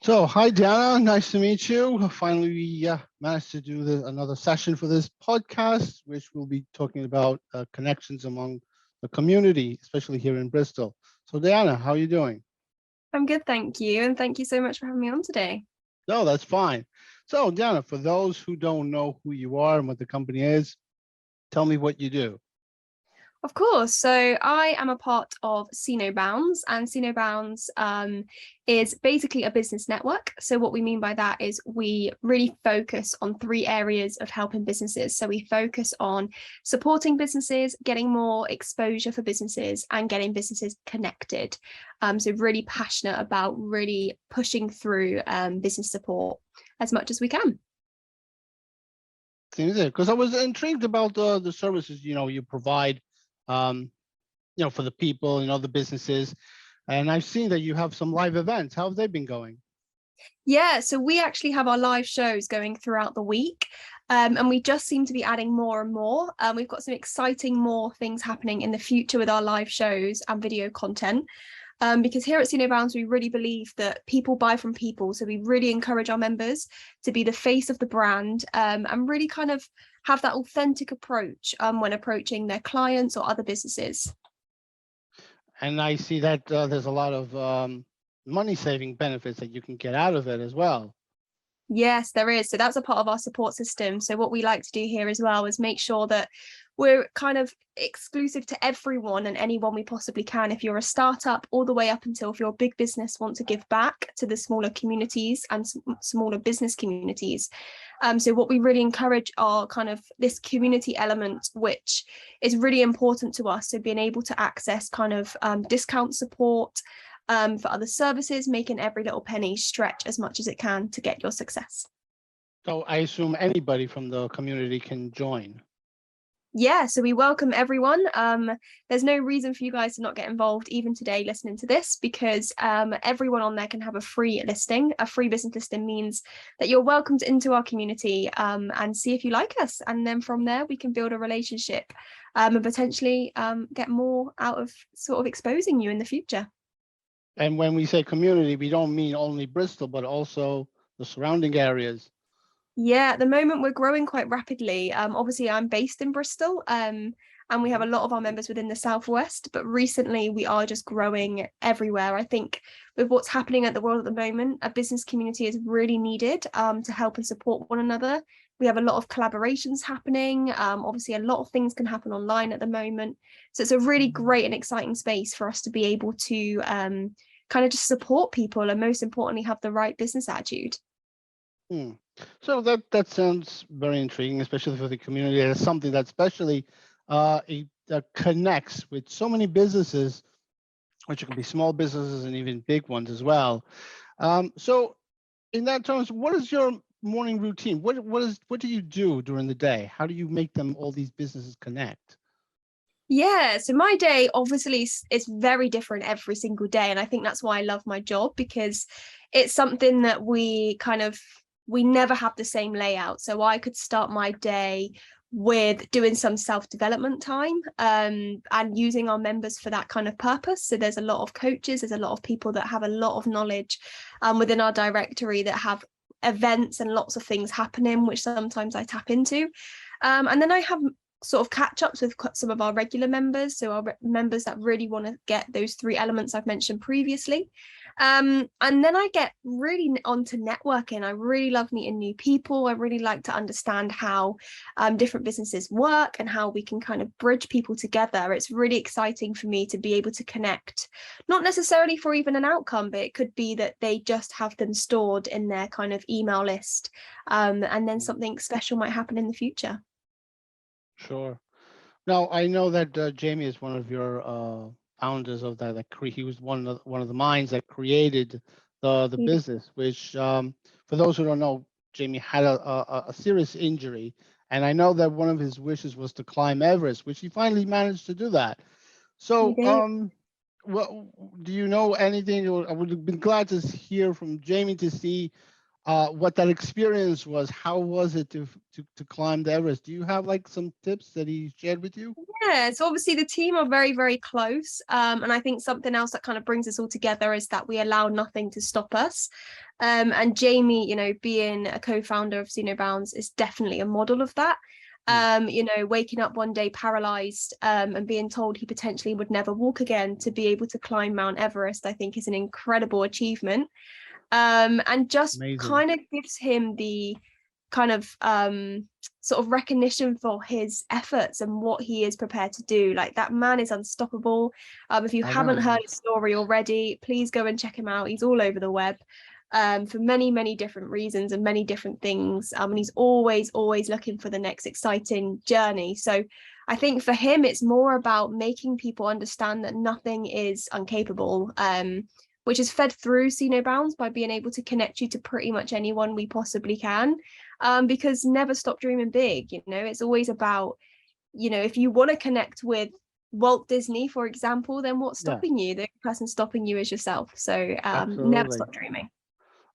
So, hi, Diana. Nice to meet you. Finally, we managed to do another session for this podcast, which we'll be talking about connections among the community, especially here in Bristol. So, Diana, how are you doing? I'm good, thank you. And thank you so much for having me on today. No, that's fine. So, Diana, for those who don't know who you are and what the company is, tell me what you do. Of course. So I am a part of Cinobounds, and Cinobounds is basically a business network. So what we mean by that is we really focus on three areas of helping businesses. So we focus on supporting businesses, getting more exposure for businesses, and getting businesses connected. So really passionate about really pushing through business support as much as we can. Seems it, because I was intrigued about the services you provide, um, for the people, the businesses. And I've seen that you have some live events. How have they been going? Yeah, so we actually have our live shows going throughout the week. And we just seem to be adding more and more. We've got some exciting more things happening in the future with our live shows and video content. Because here at Cinobounds, we really believe that people buy from people. So we really encourage our members to be the face of the brand, and really kind of have that authentic approach when approaching their clients or other businesses. And I see that there's a lot of money-saving benefits that you can get out of it as well. Yes, there is. So that's a part of our support system. So what we like to do here as well is make sure that we're kind of exclusive to everyone and anyone we possibly can. If you're a startup, all the way up until if you're a big business, want to give back to the smaller communities and smaller business communities. So what we really encourage are kind of this community element, which is really important to us. So being able to access kind of discount support, for other services, making every little penny stretch as much as it can to get your success. So I assume anybody from the community can join. Yeah, so we welcome everyone. There's no reason for you guys to not get involved even today listening to this, because everyone on there can have a free listing. A free business listing means that you're welcomed into our community, and see if you like us. And then from there, we can build a relationship, and potentially get more out of sort of exposing you in the future. And when we say community, we don't mean only Bristol, but also the surrounding areas. Yeah, at the moment we're growing quite rapidly. Obviously, I'm based in Bristol, and we have a lot of our members within the Southwest, but recently we are just growing everywhere. I think with what's happening at the world at the moment, a business community is really needed to help and support one another. We have a lot of collaborations happening. Obviously, a lot of things can happen online at the moment. So it's a really great and exciting space for us to be able to kind of just support people and most importantly, have the right business attitude. Hmm. So that sounds very intriguing, especially for the community. It's something that especially that connects with so many businesses, which can be small businesses and even big ones as well. So in that terms, what is your morning routine? What do you do during the day? How do you make them all these businesses connect? Yeah, so my day obviously is very different every single day. And I think that's why I love my job, because it's something that we never have the same layout. So I could start my day with doing some self-development time, and using our members for that kind of purpose. So there's a lot of coaches, there's a lot of people that have a lot of knowledge within our directory that have events and lots of things happening, which sometimes I tap into. And then I have sort of catch ups with some of our regular members, so our members that really want to get those three elements I've mentioned previously. And then I get really onto networking. I really love meeting new people. I really like to understand how different businesses work and how we can kind of bridge people together. It's really exciting for me to be able to connect, not necessarily for even an outcome, but it could be that they just have them stored in their kind of email list, and then something special might happen in the future. Sure. Now I know that Jamie is one of your founders of that. He was one of the minds that created the business. Which, for those who don't know, Jamie had a serious injury, and I know that one of his wishes was to climb Everest, which he finally managed to do that. So, well, do you know anything? Or I would have been glad to hear from Jamie to see what that experience was. How was it to climb the Everest? Do you have like some tips that he shared with you? Yeah, so obviously the team are very, very close. And I think something else that kind of brings us all together is that we allow nothing to stop us. And Jamie, being a co-founder of Zeno Bounds is definitely a model of that. Mm. Waking up one day paralyzed, and being told he potentially would never walk again to be able to climb Mount Everest, I think is an incredible achievement. And just Amazing. kind of gives him the kind of sort of recognition for his efforts and what he is prepared to do. Like, that man is unstoppable. If you I know haven't he heard his is. story already, please go and check him out. He's all over the web, for many, many different reasons and many different things. And he's always, always looking for the next exciting journey. So I think for him, it's more about making people understand that nothing is uncapable. Which is fed through See No Bounds by being able to connect you to pretty much anyone we possibly can. Because never stop dreaming big. It's always about, if you want to connect with Walt Disney, for example, then what's Yeah, stopping you? The person stopping you is yourself. So never absolutely. stop dreaming.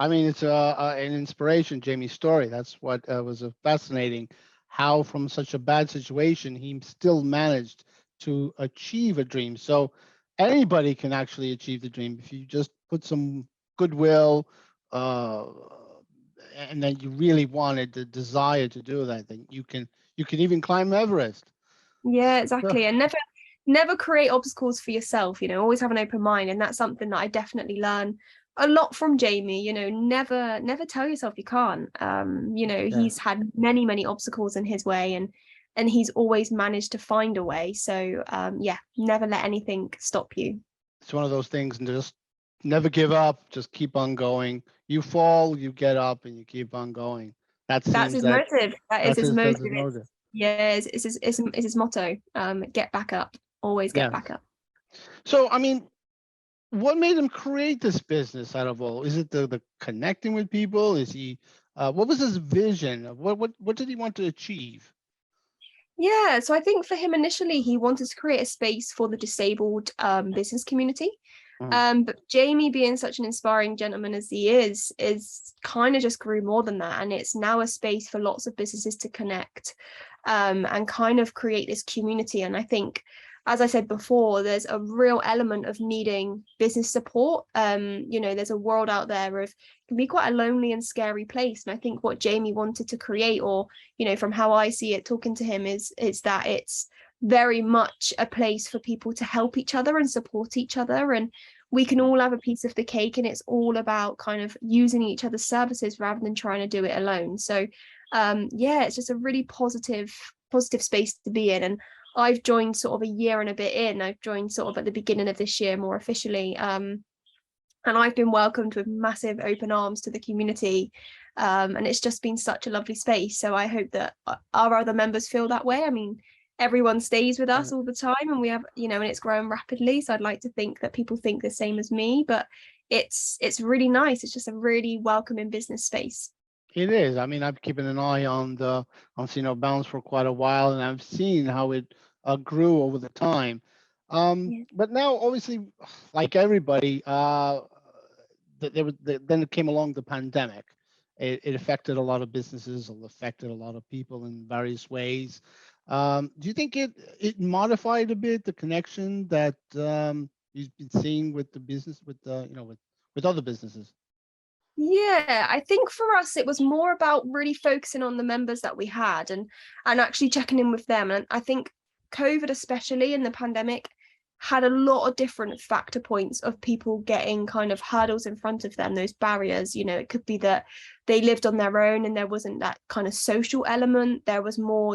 I mean, it's an inspiration, Jamie's story. That's what was fascinating. How from such a bad situation, he still managed to achieve a dream. So anybody can actually achieve the dream if you just put some goodwill, uh, and then you really wanted the desire to do that. Then you can even climb Everest. Yeah, So, exactly. And never create obstacles for yourself. Always have an open mind. And that's something that I definitely learn a lot from Jamie. Never tell yourself you can't. yeah. He's had many, many obstacles in his way, and he's always managed to find a way. So yeah, never let anything stop you. It's one of those things, and just never give up. Just keep on going. You fall, you get up, and you keep on going. That That's seems his that motive. That is his that's motive. his motive. Yeah, it's his motto. Get back up. Always get Yes. back up. So I mean, what made him create this business out of all? Is it the connecting with people? Is he? What was his vision of what did he want to achieve? Yeah, so I think for him initially, he wanted to create a space for the disabled business community. Mhm. But Jamie, being such an inspiring gentleman as he is kind of just grew more than that. And it's now a space for lots of businesses to connect, and kind of create this community. And I think, as I said before, there's a real element of needing business support. There's a world out there of can be quite a lonely and scary place. And I think what Jamie wanted to create, or from how I see it, talking to him, is that it's very much a place for people to help each other and support each other, and we can all have a piece of the cake, and it's all about kind of using each other's services rather than trying to do it alone. So yeah, it's just a really positive space to be in. And I've joined sort of a year and a bit in. I've joined sort of at the beginning of this year more officially, and I've been welcomed with massive open arms to the community. And it's just been such a lovely space. So I hope that our other members feel that way. I mean, everyone stays with us all the time, and we have, and it's growing rapidly. So I'd like to think that people think the same as me, but it's really nice. It's just a really welcoming business space. It is. I mean, I'm keeping an eye on Sino Bounce for quite a while, and I've seen how it grew over the time. Yeah. But now, obviously, like everybody, then it came along the pandemic. It affected a lot of businesses. It affected a lot of people in various ways. Do you think it modified a bit the connection that you've been seeing with the business with with other businesses? Yeah, I think for us it was more about really focusing on the members that we had, and actually checking in with them. And I think COVID, especially in the pandemic, had a lot of different factor points of people getting kind of hurdles in front of them, those barriers. It could be that they lived on their own and there wasn't that kind of social element. There was more,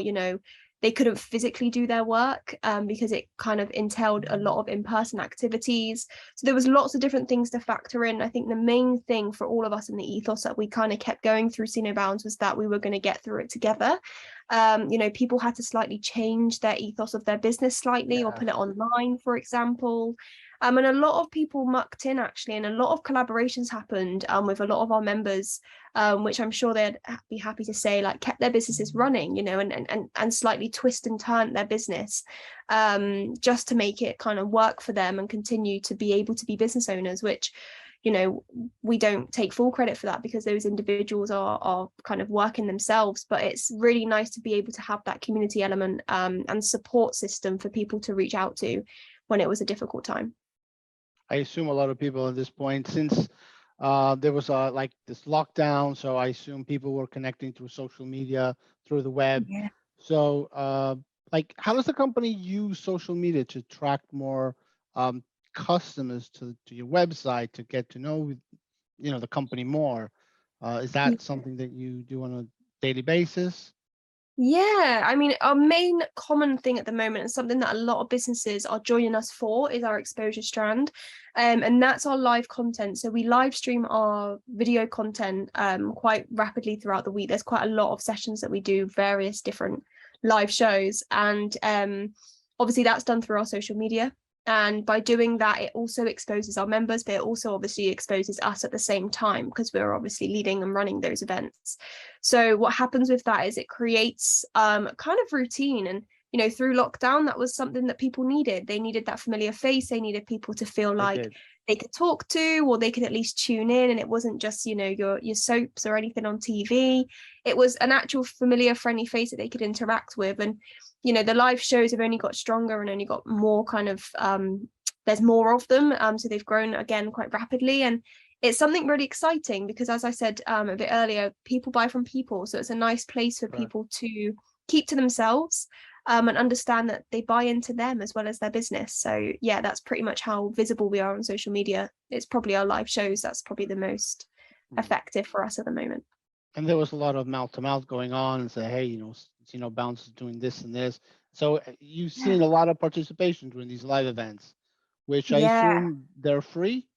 they couldn't physically do their work, because it kind of entailed a lot of in-person activities. So there was lots of different things to factor in. I think the main thing for all of us in the ethos that we kind of kept going through See No Bounds was that we were going to get through it together. People had to slightly change their ethos of their business slightly, or Yeah. put it online, for example. And a lot of people mucked in, actually, and a lot of collaborations happened, with a lot of our members, which I'm sure they'd be happy to say, like, kept their businesses running, and slightly twist and turn their business, just to make it kind of work for them and continue to be able to be business owners, which we don't take full credit for that because those individuals are kind of working themselves, but it's really nice to be able to have that community element and support system for people to reach out to when it was a difficult time. I assume a lot of people at this point, since there was like this lockdown, so I assume people were connecting through social media, through the web. Yeah. So, like, how does the company use social media to attract more customers to your website to get to know, the company more? Is that something that you do on a daily basis? Yeah, I mean, our main common thing at the moment, and something that a lot of businesses are joining us for, is our exposure strand. And that's our live content. So we live stream our video content quite rapidly throughout the week. There's quite a lot of sessions that we do, various different live shows. And obviously that's done through our social media. And by doing that, it also exposes our members, but it also obviously exposes us at the same time because we're obviously leading and running those events. So what happens with that is it creates kind of routine. And, through lockdown, that was something that people needed. They needed that familiar face. They needed people to feel like they could talk to, or they could at least tune in. And it wasn't just, your soaps or anything on TV. It was an actual familiar, friendly face that they could interact with. And the live shows have only got stronger and only got more kind of there's more of them, so they've grown again quite rapidly. And it's something really exciting because, as I said a bit earlier, people buy from people, so it's a nice place for people to keep to themselves and understand that they buy into them as well as their business. So yeah, that's pretty much how visible we are on social media. It's probably our live shows that's probably the most effective for us at the moment. And there was a lot of mouth to mouth going on and say, hey, Bounce is doing this and this. So you've seen a lot of participation during these live events, which I assume they're free,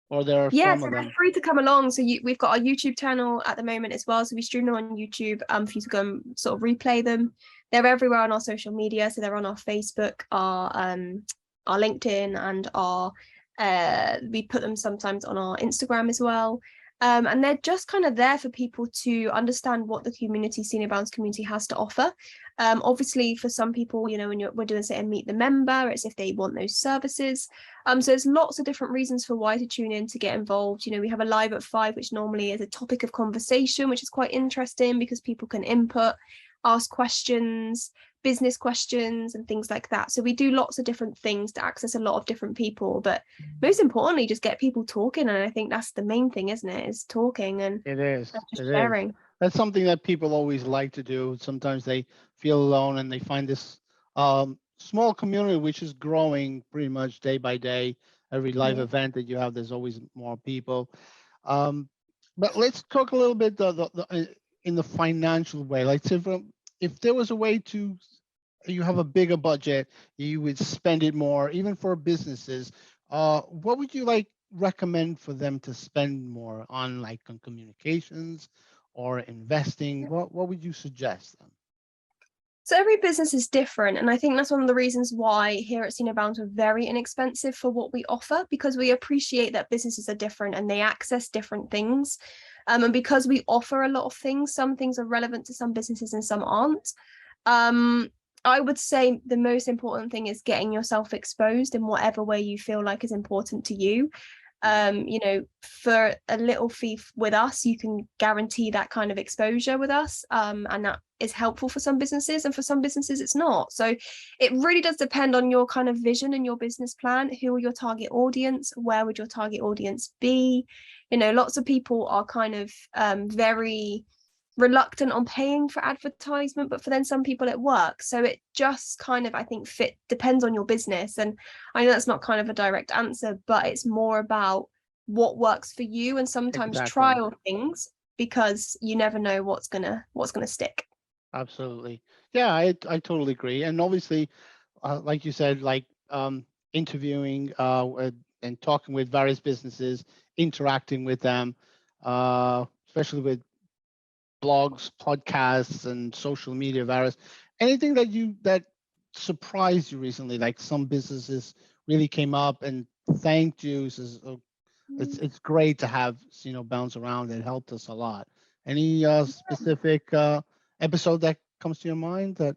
or there are some of them. They're free to come along. So we've got our YouTube channel at the moment as well. So we stream them on YouTube for you to go and sort of replay them. They're everywhere on our social media. So they're on our Facebook, our LinkedIn, and our we put them sometimes on our Instagram as well. And they're just kind of there for people to understand what the community, Senior Bounce community, has to offer. Obviously, for some people, when we're doing say and meet the member, it's if they want those services. So there's lots of different reasons for why to tune in to get involved. We have a live at 5, which normally is a topic of conversation, which is quite interesting because people can input, ask questions, business questions and things like that. So we do lots of different things to access a lot of different people, but most importantly, just get people talking. And I think that's the main thing, isn't it? Is talking and it is just sharing. That's something that people always like to do. Sometimes they feel alone and they find this small community which is growing pretty much day by day. Every live event that you have, there's always more people. But let's talk a little bit in the financial way. Like, if there was a way to, you have a bigger budget, you would spend it more, even for businesses. What would you recommend for them to spend more on, like on communications or investing? What would you suggest them? So every business is different. And I think that's one of the reasons why here at Senior Bounce we're very inexpensive for what we offer, because we appreciate that businesses are different and they access different things. And because we offer a lot of things, some things are relevant to some businesses and some aren't. I would say the most important thing is getting yourself exposed in whatever way you feel like is important to you. For a little fee with us, you can guarantee that kind of exposure with us. And that is helpful for some businesses, and for some businesses it's not. So it really does depend on your kind of vision and your business plan. Who are your target audience? Where would your target audience be? Lots of people are kind of very reluctant on paying for advertisement, but for then some people it works. So it just kind of, I think, depends on your business. And I know that's not kind of a direct answer, but it's more about what works for you, and sometimes trial things, because you never know what's gonna stick. Absolutely. Yeah, I totally agree. And obviously, like you said, interviewing and talking with various businesses, interacting with them, especially with blogs, podcasts, and social media, various. Anything that surprised you recently, like some businesses really came up and thanked you, says, oh, it's great to have Bounce around. It helped us a lot. Any specific episode that comes to your mind that?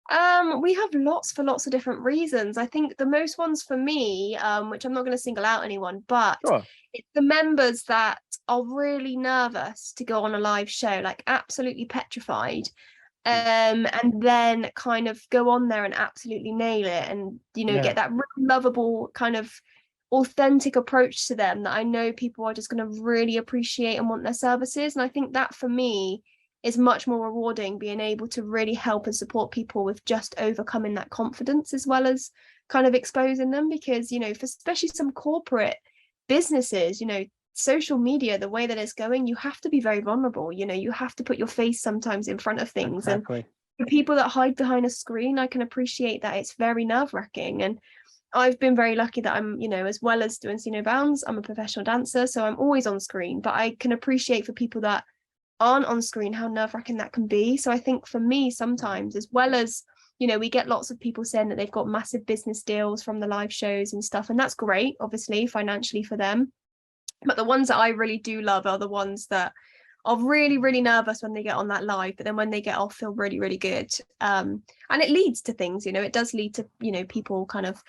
We have lots of different reasons. I think the most ones for me, which I'm not going to single out anyone, but Sure. it's the members that are really nervous to go on a live show, like absolutely petrified, Mm. and then kind of go on there and absolutely nail it, and Yeah. get that really lovable kind of authentic approach to them that I know people are just going to really appreciate and want their services. And I think that for me is much more rewarding, being able to really help and support people with just overcoming that confidence as well as kind of exposing them. Because for especially some corporate businesses, social media, the way that it's going, you have to be very vulnerable. You have to put your face sometimes in front of things. And Exactly. for people that hide behind a screen, I can appreciate that it's very nerve-wracking. And I've been very lucky that I'm, as well as doing See No Bounds, I'm a professional dancer, so I'm always on screen. But I can appreciate for people that aren't on screen how nerve-wracking that can be. So I think for me sometimes, as well as we get lots of people saying that they've got massive business deals from the live shows and stuff, and that's great, obviously financially for them. But the ones that I really do love are the ones that are really, really nervous when they get on that live, but then when they get off, feel really, really good. And it leads to things, it does lead to, people kind of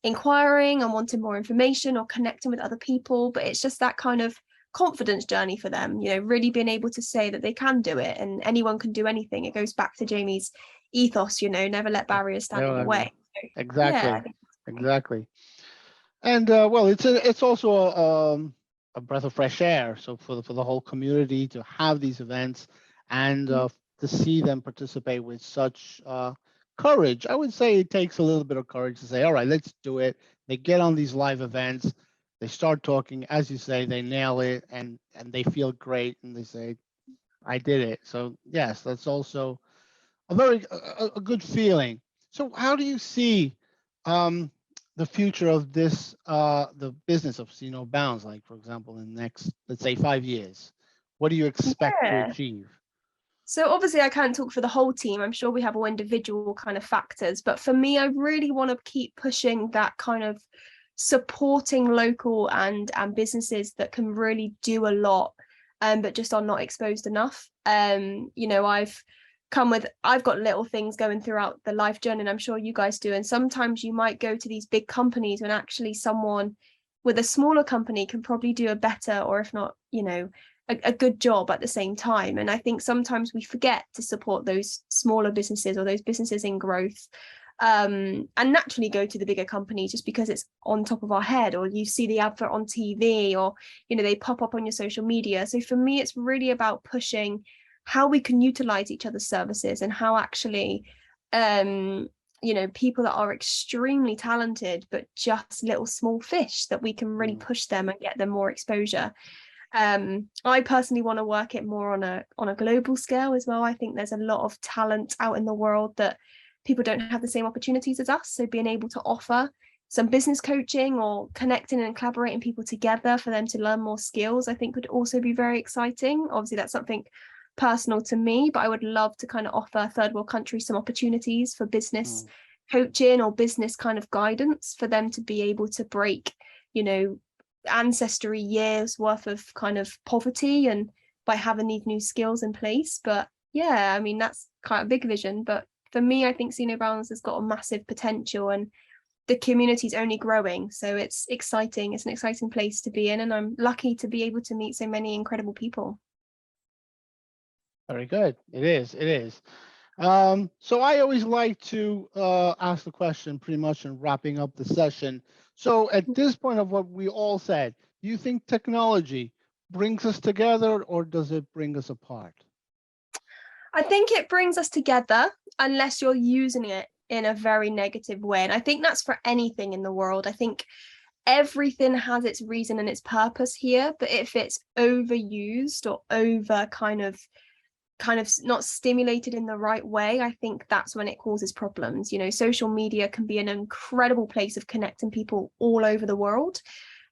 inquiring and wanting more information or connecting with other people. But it's just that kind of confidence journey for them, really being able to say that they can do it and anyone can do anything. It goes back to Jamie's ethos, never let barriers stand in Yeah, your way. So, yeah. exactly. Exactly. And well, it's also a breath of fresh air. So for the whole community to have these events and to see them participate with such courage, I would say it takes a little bit of courage to say, all right, let's do it. They get on these live events, they start talking, as you say, they nail it, and they feel great, and they say, I did it. So yes, that's also a good feeling. So how do you see um, the future of this the business of See No Bounds, like for example, in the next, let's say, 5 years? What do you expect to Yeah. achieve? So obviously I can't talk for the whole team. I'm sure we have all individual kind of factors, but for me, I really want to keep pushing that kind of supporting local and businesses that can really do a lot, but just are not exposed enough. I've got little things going throughout the life journey, and I'm sure you guys do. And sometimes you might go to these big companies when actually someone with a smaller company can probably do a better, or if not, a good job at the same time. And I think sometimes we forget to support those smaller businesses or those businesses in growth, and naturally go to the bigger company just because it's on top of our head, or you see the advert on TV, or they pop up on your social media. So for me, it's really about pushing how we can utilize each other's services, and how actually people that are extremely talented but just little small fish, that we can really Mm. push them and get them more exposure. I personally want to work it more on a global scale as well. I think there's a lot of talent out in the world that people don't have the same opportunities as us. So being able to offer some business coaching or connecting and collaborating people together for them to learn more skills, I think would also be very exciting. Obviously, that's something personal to me, but I would love to kind of offer third world countries some opportunities for business Mm. coaching or business kind of guidance for them to be able to break, ancestry years worth of kind of poverty, and by having these new skills in place. But yeah, I mean, that's quite a big vision, but for me, I think See No Bounds has got a massive potential, and the community's only growing, so it's exciting. It's an exciting place to be in, and I'm lucky to be able to meet so many incredible people. Very good. It is. It is. So I always like to ask the question pretty much in wrapping up the session. So at this point of what we all said, do you think technology brings us together or does it bring us apart? I think it brings us together unless you're using it in a very negative way, and I think that's for anything in the world. I think everything has its reason and its purpose here, but if it's overused or over kind of not stimulated in the right way, I think that's when it causes problems. Social media can be an incredible place of connecting people all over the world,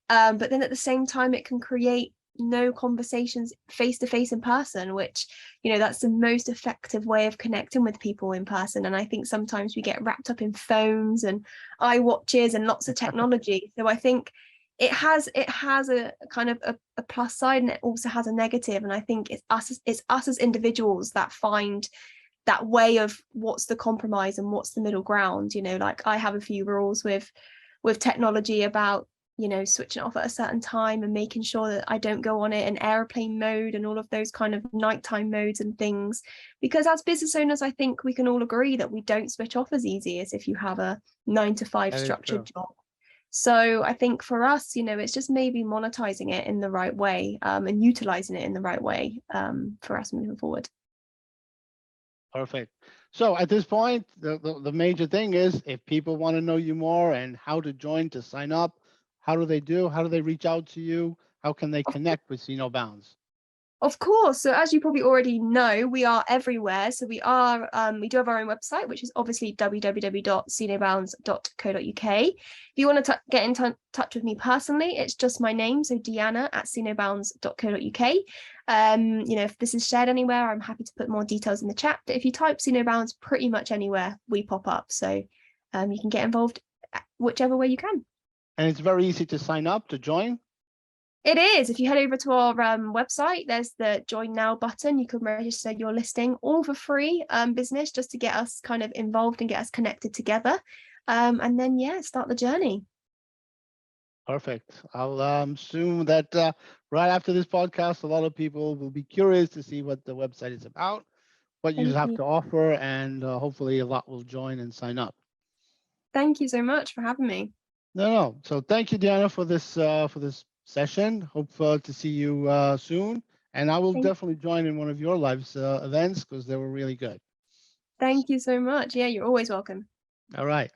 but then at the same time it can create no conversations face to face in person, which that's the most effective way of connecting with people in person. And I think sometimes we get wrapped up in phones and iWatches and lots of technology. So I think it has a kind of a plus side, and it also has a negative. And I think it's us as individuals that find that way of what's the compromise and what's the middle ground. Like I have a few rules with technology about switching off at a certain time and making sure that I don't go on it in airplane mode and all of those kind of nighttime modes and things, because as business owners I think we can all agree that we don't switch off as easy as if you have a 9 to 5 structured job. So I think for us, it's just maybe monetizing it in the right way, and utilizing it in the right way, for us moving forward. Perfect. So at this point, the major thing is, if people want to know you more and how to join, to sign up, how do they do? How do they reach out to you? How can they connect with See No Bounds? Of course. So as you probably already know, we are everywhere. So we do have our own website, which is obviously www.seenobounds.co.uk. If you want to get in touch with me personally, it's just my name. So deanna@seenobounds.co.uk. If this is shared anywhere, I'm happy to put more details in the chat. But if you type See No Bounds, pretty much anywhere we pop up. So you can get involved whichever way you can. And it's very easy to sign up, to join. It is. If you head over to our website, there's the Join Now button. You can register your listing all for free, business, just to get us kind of involved and get us connected together. And then, start the journey. Perfect. I'll assume that right after this podcast, a lot of people will be curious to see what the website is about, what you have to offer, and hopefully a lot will join and sign up. Thank you so much for having me. No. So thank you, Deanna, for this session. Hope to see you soon. And I will definitely join in one of your live events, because they were really good. Thank you so much. Yeah, you're always welcome. All right.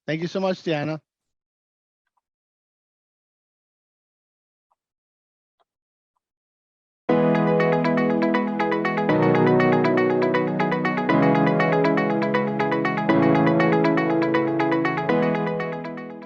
Thank you so much, Deanna.